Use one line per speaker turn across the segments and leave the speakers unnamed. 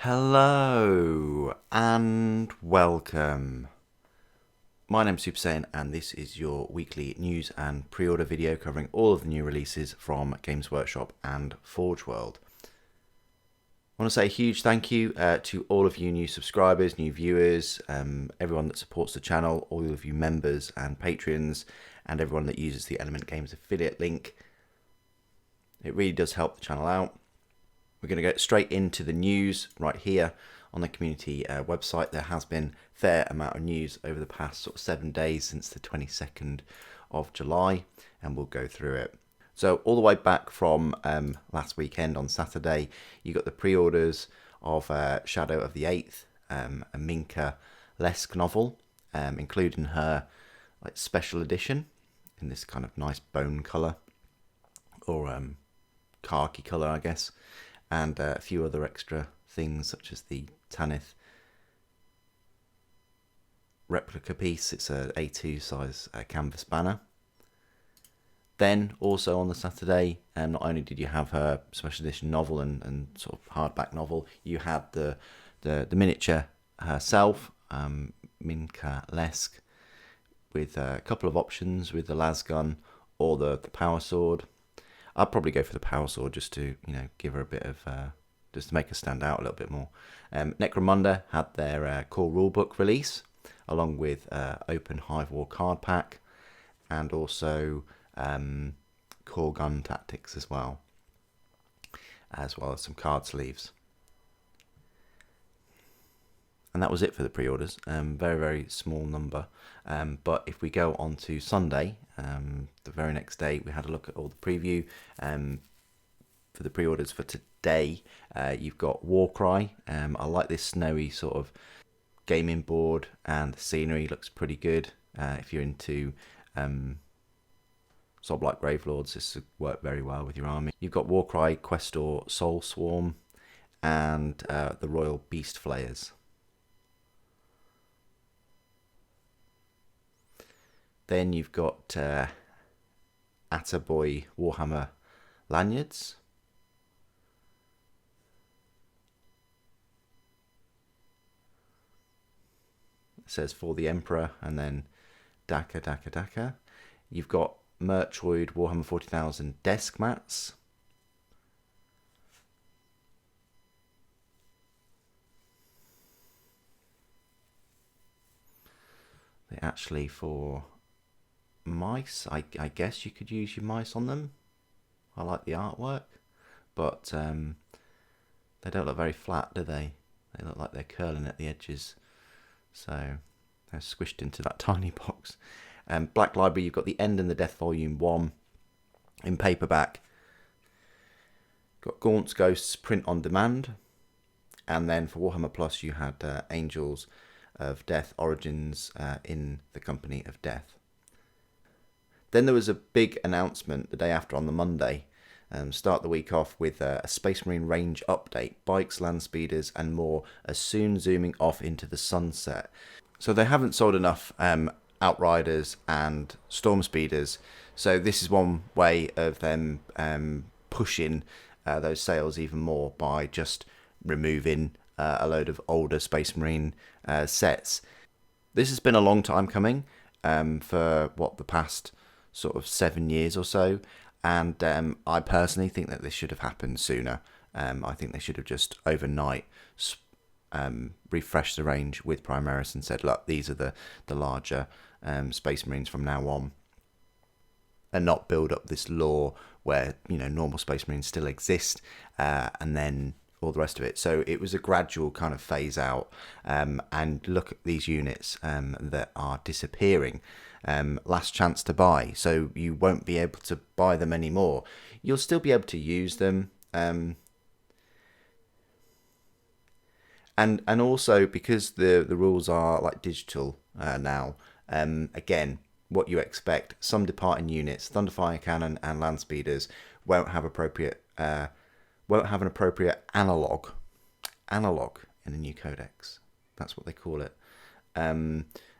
Hello and welcome. My name's Super Saiyan and this is your weekly news and pre-order video covering all of the new releases from Games Workshop and Forge World. I want to say a huge thank you to all of you new subscribers, new viewers, everyone that supports the channel, all of you members and patrons, and everyone that uses the Element Games affiliate link. It really does help the channel out. We're going to go straight into the news right here on the community website. There has been a fair amount of news over the past 7 days since the 22nd of July, and we'll go through it. So all the way back from last weekend on Saturday, you got the pre-orders of Shadow of the 8th, a Minka Lesk novel, including her special edition in this kind of nice bone colour, or khaki colour, I guess. And a few other extra things such as the Tanith replica piece. It's a A2 size canvas banner. Then also on the Saturday, not only did you have her special edition novel and sort of hardback novel, you had the miniature herself, Minka Lesk, with a couple of options with the lasgun or the power sword. I'd probably go for the power sword just to, give her a bit of, just to make her stand out a little bit more. Necromunda had their core rulebook release, along with Open Hive War card pack, and also core gun tactics as well as some card sleeves. And that was it for the pre-orders. Very, very small number. But if we go on to Sunday, the very next day, we had a look at all the preview for the pre-orders for today. You've got Warcry. I like this snowy sort of gaming board, and the scenery looks pretty good. If you're into Sob-like Gravelords, this would work very well with your army. You've got Warcry, Questor, Soul Swarm, and the Royal Beast Flayers. Then you've got Attaboy Warhammer lanyards. It says for the Emperor, and then Daka Daka Daka. You've got Mertroid Warhammer 40,000 desk mats. They're actually for mice. I guess you could use your mice on them. I like the artwork, but they don't look very flat, do they? They look like they're curling at the edges, so they're squished into that tiny box. Black Library, you've got the End and the Death Volume 1 in paperback. Got Gaunts Ghosts print on demand, and then for Warhammer Plus you had Angels of Death Origins in the Company of Death. Then there was a big announcement the day after on the Monday. Start the week off with a Space Marine range update. Bikes, land speeders and more are soon zooming off into the sunset. So they haven't sold enough Outriders and Storm Speeders. So this is one way of them pushing those sales even more by just removing a load of older Space Marine sets. This has been a long time coming, for the past 7 years or so, and I personally think that this should have happened sooner. I think they should have just overnight refreshed the range with Primaris and said, look, these are the larger Space Marines from now on, and not build up this lore where normal Space Marines still exist, and then all the rest of it. So it was a gradual kind of phase out, and look at these units that are disappearing. Last chance to buy, so you won't be able to buy them anymore. You'll still be able to use them, and also because the rules are like digital now, again, what you expect, some departing units, Thunderfire Cannon and Land Speeders won't have an appropriate analog in the new codex. That's what they call it.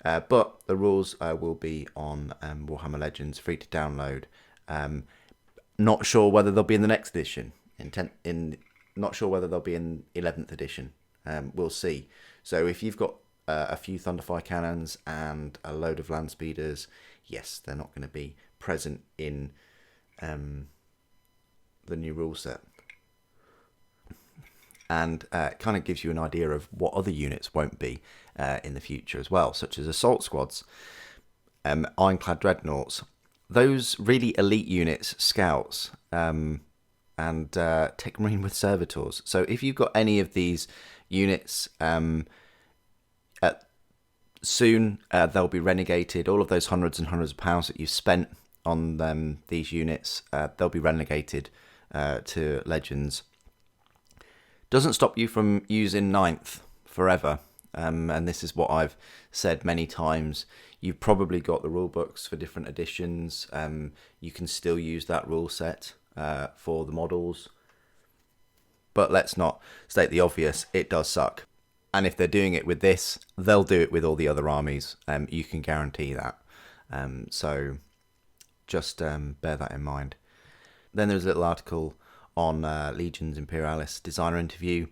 But the rules will be on Warhammer Legends, free to download. Not sure whether they'll be in the next edition. Not sure whether they'll be in 11th edition. We'll see. So if you've got a few Thunderfire cannons and a load of land speeders, yes, they're not going to be present in the new rule set. And it kind of gives you an idea of what other units won't be in the future as well, such as assault squads, ironclad dreadnoughts, those really elite units, scouts, and Tech Marine with servitors. So if you've got any of these units, soon they'll be renegated. All of those hundreds and hundreds of pounds that you've spent on these units, they'll be renegated to Legends. Doesn't stop you from using 9th forever, and this is what I've said many times. You've probably got the rule books for different editions. You can still use that rule set for the models, but let's not state the obvious, it does suck. And if they're doing it with this, they'll do it with all the other armies. You can guarantee that. So just bear that in mind. Then there's a little article on Legions Imperialis designer interview.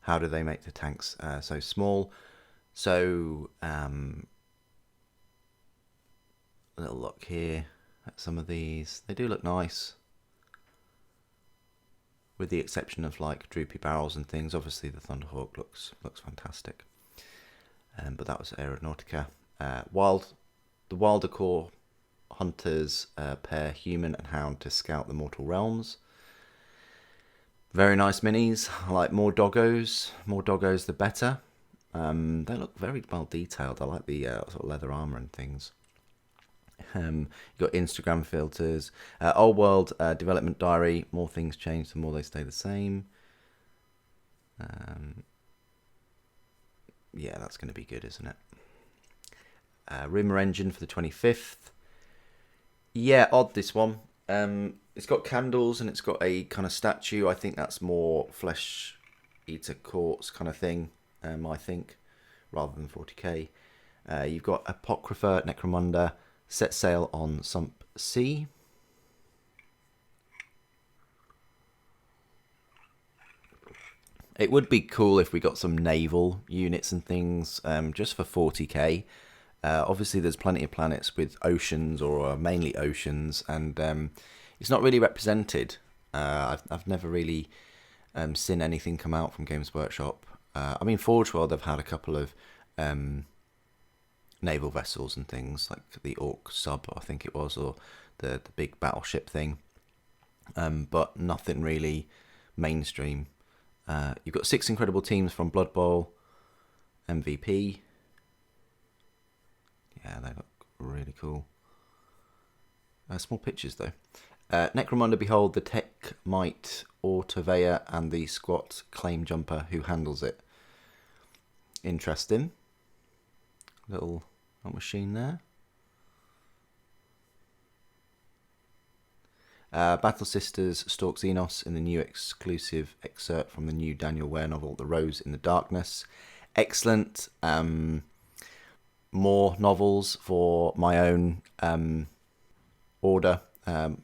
How do they make the tanks so small? So a little look here at some of these. They do look nice, with the exception of like droopy barrels and things. Obviously the Thunderhawk looks fantastic, but that was Aeronautica. The Wilder Core hunters pair human and hound to scout the mortal realms. Very nice minis. I like more doggos. More doggos the better. They look very well detailed. I like the sort of leather armor and things. You've got Instagram filters. Old World development diary. More things change, the more they stay the same. Yeah, that's going to be good, isn't it? Rimmer engine for the 25th. Yeah, odd this one. It's got candles and it's got a kind of statue. I think that's more Flesh Eater Quartz kind of thing, I think, rather than 40k. You've got Apocrypha, Necromunda, set sail on Sump Sea. It would be cool if we got some naval units and things just for 40k. Obviously, there's plenty of planets with oceans or mainly oceans, and it's not really represented. I've never really seen anything come out from Games Workshop. I mean, Forge World, have had a couple of naval vessels and things, like the Orc sub, I think it was, or the big battleship thing, but nothing really mainstream. You've got 6 incredible teams from Blood Bowl, MVP. Yeah, they look really cool. Small pictures though. Necromunda, behold the Tech Might Autoveyor and the Squat Claim Jumper who handles it. Interesting. Little machine there. Battle Sisters stalk Xenos in the new exclusive excerpt from the new Daniel Ware novel, The Rose in the Darkness. Excellent. More novels for my own order.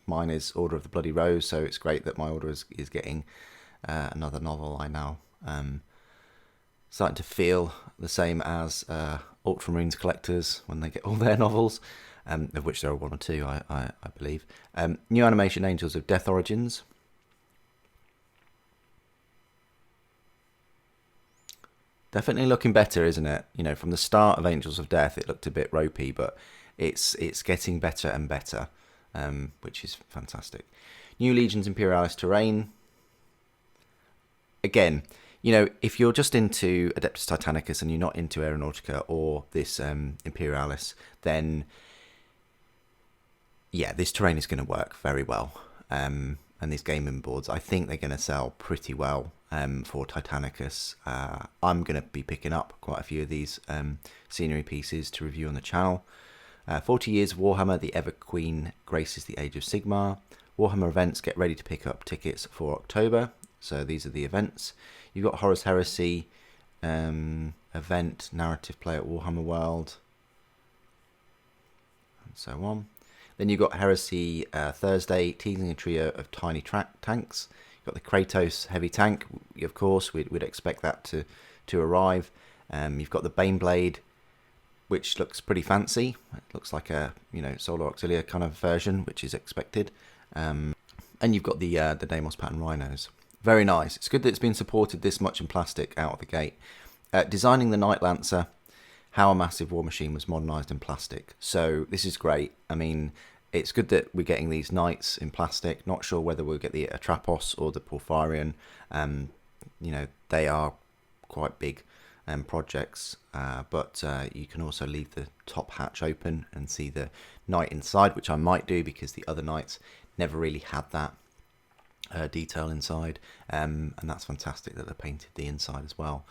Mine is Order of the Bloody Rose, so it's great that my order is getting another novel. I now starting to feel the same as Ultramarines collectors when they get all their novels, of which there are 1 or 2, I believe. New animation, Angels of Death Origins. Definitely looking better, isn't it? You know, from the start of Angels of Death, it looked a bit ropey, but it's getting better and better, which is fantastic. New Legions Imperialis terrain. Again, you know, if you're just into Adeptus Titanicus and you're not into Aeronautica or this Imperialis, then yeah, this terrain is going to work very well. And these gaming boards, I think they're going to sell pretty well for Titanicus. I'm going to be picking up quite a few of these scenery pieces to review on the channel. 40 years of Warhammer, the Ever Queen graces the Age of Sigmar. Warhammer events, get ready to pick up tickets for October. So these are the events. You've got Horus Heresy event, narrative play at Warhammer World, and so on. Then you've got Heresy Thursday, teasing a trio of tiny tanks. You've got the Kratos heavy tank, of course. We'd expect that to to arrive. You've got the Baneblade, which looks pretty fancy. It looks like a Solar Auxilia kind of version, which is expected. And you've got the Deimos pattern rhinos. Very nice. It's good that it's been supported this much in plastic out of the gate. Designing the Knight Lancer, how a massive war machine was modernised in plastic. So this is great. I mean, it's good that we're getting these knights in plastic. Not sure whether we'll get the Atrapos or the Porphyrion. They are quite big projects, but you can also leave the top hatch open and see the knight inside, which I might do because the other knights never really had that detail inside, and that's fantastic that they painted the inside as well,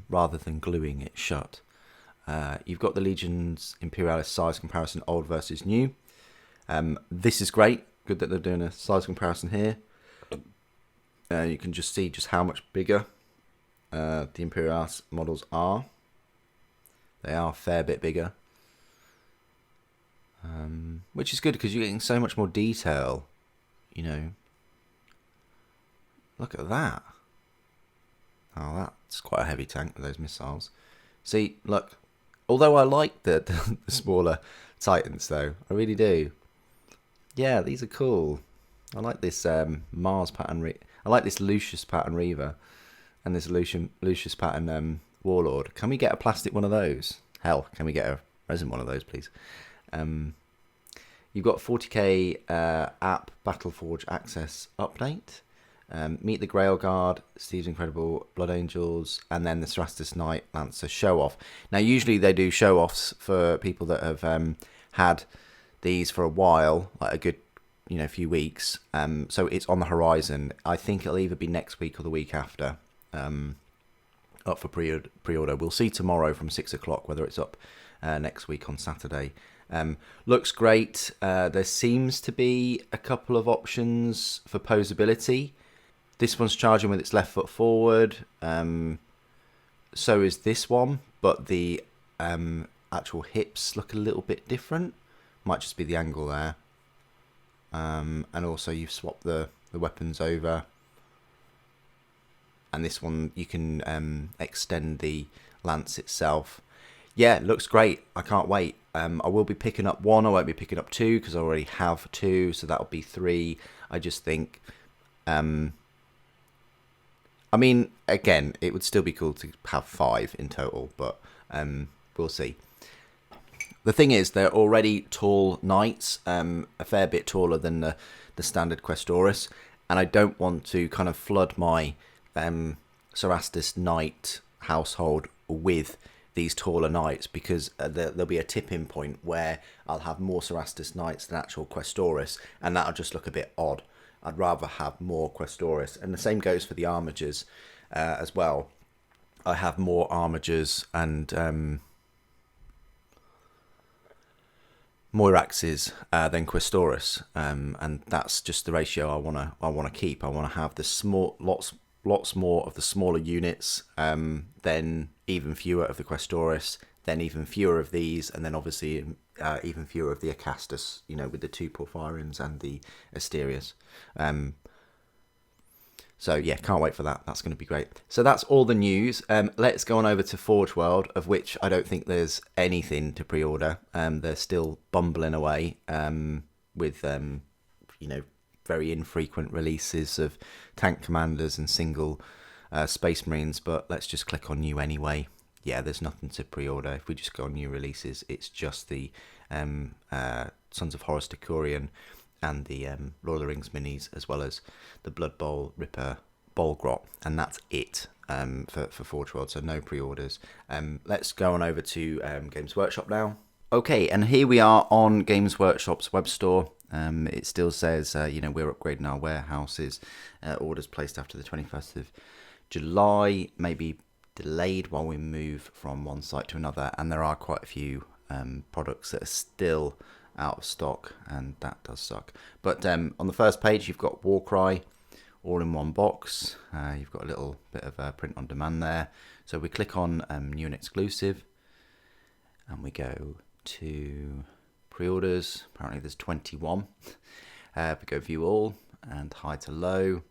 rather than gluing it shut. You've got the Legion's Imperialis size comparison, old versus new. This is great. Good that they're doing a size comparison here. You can just see just how much bigger the Imperialis models are. They are a fair bit bigger, which is good because you're getting so much more detail. Look at that. Oh, that's quite a heavy tank with those missiles. See, look. Although I like the smaller Titans, though, I really do. Yeah, these are cool. I like this Mars pattern. I like this Lucius pattern Reaver, and this Lucius pattern Warlord. Can we get a plastic one of those? Hell, can we get a resin one of those, please? You've got 40k app Battleforge Access update. Meet the Grail Guard, Steve's Incredible Blood Angels, and then the Cerastus Knight Lancer show off. Now, usually they do show offs for people that have had these for a while, like a good few weeks. So it's on the horizon. I think it'll either be next week or the week after. Up for pre-order. We'll see tomorrow from 6 o'clock whether it's up next week on Saturday. Looks great. There seems to be a couple of options for posability. This one's charging with its left foot forward. So is this one, but the actual hips look a little bit different. Might just be the angle there. And also you've swapped the weapons over. And this one, you can extend the lance itself. Yeah, it looks great. I can't wait. I will be picking up one. I won't be picking up two because I already have two. So that'll be three. I just think... I mean, again, it would still be cool to have 5 in total, but we'll see. The thing is, they're already tall knights, a fair bit taller than the standard Questoris, and I don't want to kind of flood my Cerastus knight household with these taller knights, because there'll be a tipping point where I'll have more Cerastus knights than actual Questoris, and that'll just look a bit odd. I'd rather have more Questoris, and the same goes for the Armigers as well. I have more Armigers and Moiraxes than Questoris, and that's just the ratio I wanna keep. I wanna have the lots more of the smaller units, then even fewer of the Questoris, then even fewer of these, and then obviously even fewer of the Acastus, with the 2 Porphyrions and the Asterius. So yeah, can't wait for that. That's going to be great. So that's all the news. Let's go on over to Forge World, of which I don't think there's anything to pre-order. They're still bumbling away with very infrequent releases of tank commanders and single Space Marines. But let's just click on new anyway. Yeah, there's nothing to pre-order. If we just go on new releases, it's just the Sons of Horus Decurion and the Lord of the Rings minis, as well as the Blood Bowl Ripper Bolgrot, and that's it for Forge World, so no pre-orders. Let's go on over to Games Workshop now. Okay, and here we are on Games Workshop's web store. It still says, we're upgrading our warehouses. Orders placed after the 21st of July, maybe delayed while we move from one site to another, and there are quite a few products that are still out of stock, and that does suck. But on the first page you've got Warcry all in one box. You've got a little bit of print on demand there, so we click on new and exclusive, and we go to pre-orders. Apparently there's 21. We go view all and high to low,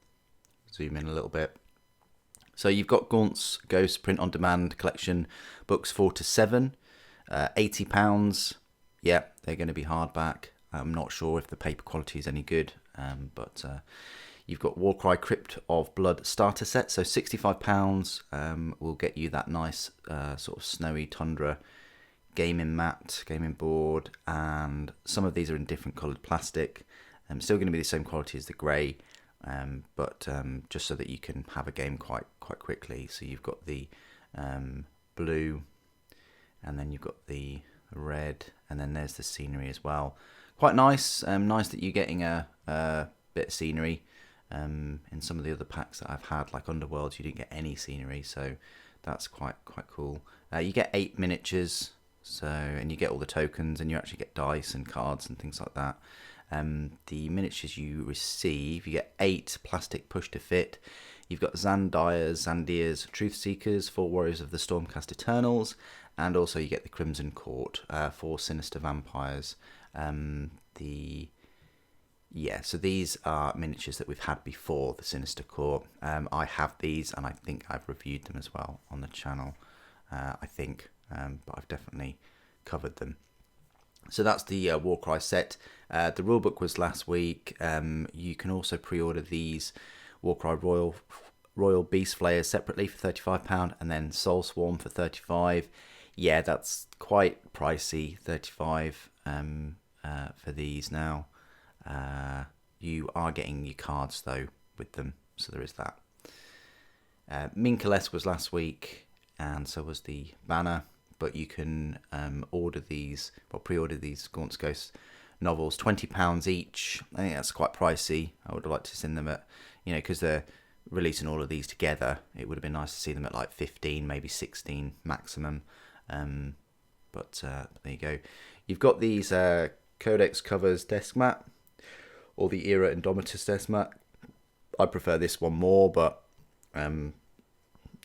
zoom in a little bit, So you've got Gaunts Ghost Print on Demand Collection books 4 to 7, £80. Yeah, they're going to be hardback. I'm not sure if the paper quality is any good, but you've got Warcry Crypt of Blood starter set, so £65 will get you that nice sort of snowy Tundra gaming mat, gaming board, and some of these are in different coloured plastic. Still going to be the same quality as the grey, but just so that you can have a game quite quickly. So you've got the blue, and then you've got the red, and then there's the scenery as well. Quite nice. Nice that you're getting a bit of scenery. In some of the other packs that I've had, like Underworlds, you didn't get any scenery, so that's quite cool. You get 8 miniatures, and you get all the tokens, and you actually get dice and cards and things like that. The miniatures you receive, you get 8 plastic push to fit. You've got Zandias, Truth Seekers, 4 Warriors of the Stormcast Eternals, and also you get the Crimson Court, 4 Sinister Vampires. So these are miniatures that we've had before, the Sinister Court. I have these, and I think I've reviewed them as well on the channel, but I've definitely covered them. So that's the Warcry set. The rulebook was last week. You can also pre-order these Warcry Royal Beast Flayers separately for £35, and then Soul Swarm for £35. Yeah, that's quite pricey, £35 for these now. You are getting your cards though with them, so there is that. Minkaless was last week, and so was the banner. But you can pre-order these Gaunts Ghost novels, £20 each. I think that's quite pricey. I would have liked to see them at, because they're releasing all of these together, it would have been nice to see them at like 15, maybe 16 maximum. But there you go. You've got these Codex Covers desk mat, or the Era Indomitus desk mat. I prefer this one more, but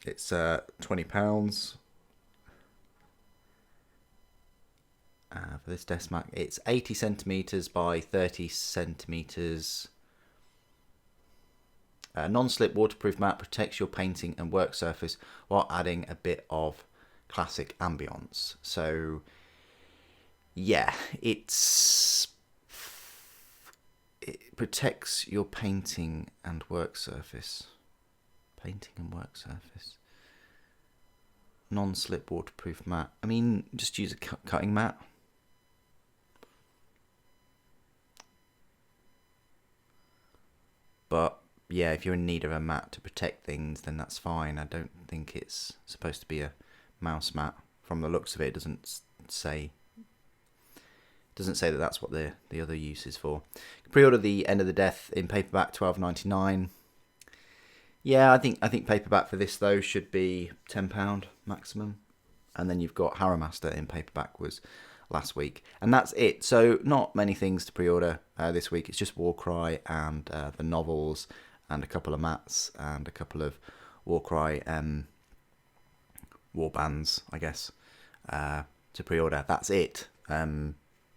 it's £20. For this desk mat, it's 80 centimeters by 30 centimeters. Non-slip waterproof mat protects your painting and work surface while adding a bit of classic ambience. So yeah, it protects your painting and work surface. Non-slip waterproof mat. I mean, just use a cutting mat. But yeah, if you're in need of a mat to protect things, then that's fine. I don't think it's supposed to be a mouse mat. From the looks of it, it doesn't say that that's what the other use is for. Pre-order the End of the Death in paperback, £12.99. Yeah, I think paperback for this though should be £10 maximum. And then you've got Harrowmaster in paperback was last week, and that's it. So not many things to pre-order this week. It's just Warcry and the novels, and a couple of mats, and a couple of Warcry warbands, I guess, to pre-order. That's it.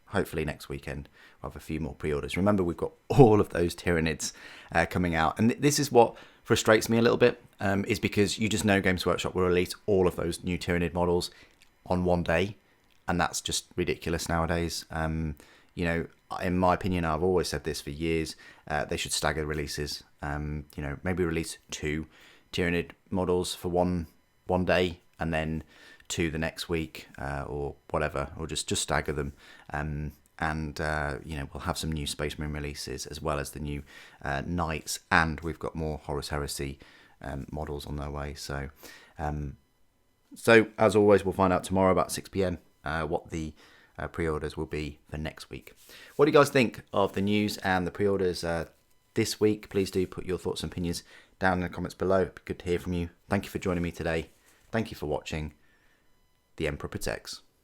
Hopefully next weekend we'll have a few more pre-orders. Remember, we've got all of those Tyranids coming out, and this is what frustrates me a little bit, is because you just know Games Workshop will release all of those new Tyranid models on one day, and that's just ridiculous nowadays. In my opinion, I've always said this for years, they should stagger releases. Maybe release 2 Tyranid models for one day, and then 2 the next week, or whatever, or just stagger them. We'll have some new Space Marine releases, as well as the new Knights, and we've got more Horus Heresy models on their way. So as always, we'll find out tomorrow about 6 p.m. What the pre-orders will be for next week. What do you guys think of the news and the pre-orders this week? Please do put your thoughts and opinions down in the comments below. It'd be good to hear from you. Thank you for joining me today. Thank you for watching. The Emperor Protects.